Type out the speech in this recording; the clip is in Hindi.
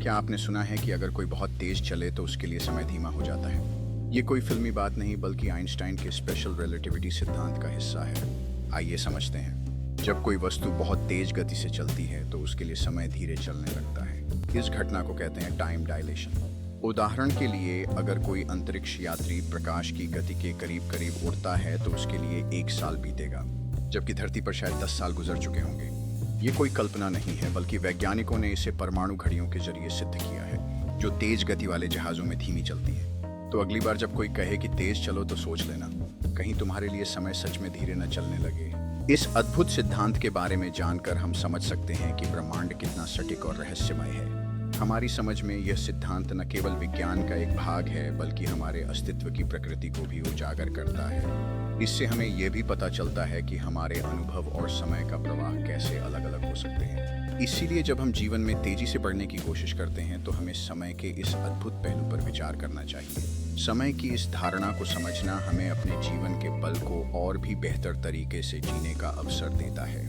क्या आपने सुना है कि अगर कोई बहुत तेज चले तो उसके लिए समय धीमा हो जाता है? ये कोई फिल्मी बात नहीं बल्कि आइंस्टाइन के स्पेशल रिलेटिविटी सिद्धांत का हिस्सा है। आइए समझते हैं। जब कोई वस्तु बहुत तेज गति से चलती है तो उसके लिए समय धीरे चलने लगता है। इस घटना को कहते हैं टाइम डायलेशन। उदाहरण के लिए अगर कोई अंतरिक्ष यात्री प्रकाश की गति के करीब करीब उड़ता है तो उसके लिए 1 साल बीतेगा, जबकि धरती पर शायद 10 साल गुजर चुके होंगे। ये कोई कल्पना नहीं है बल्कि वैज्ञानिकों ने इसे परमाणु घड़ियों के जरिए सिद्ध किया है, जो तेज गति वाले जहाजों में धीमी चलती है। तो अगली बार जब कोई कहे कि तेज चलो तो सोच लेना, कहीं तुम्हारे लिए समय सच में धीरे न चलने लगे। इस अद्भुत सिद्धांत के बारे में जानकर हम समझ सकते हैं कि ब्रह्मांड कितना सटीक और रहस्यमय है। हमारी समझ में यह सिद्धांत न केवल विज्ञान का एक भाग है बल्कि हमारे अस्तित्व की प्रकृति को भी उजागर करता है। इससे हमें यह भी पता चलता है कि हमारे अनुभव और समय का प्रवाह कैसे अलग अलग हो सकते हैं। इसीलिए जब हम जीवन में तेजी से बढ़ने की कोशिश करते हैं तो हमें समय के इस अद्भुत पहलू पर विचार करना चाहिए। समय की इस धारणा को समझना हमें अपने जीवन के पल को और भी बेहतर तरीके से जीने का अवसर देता है।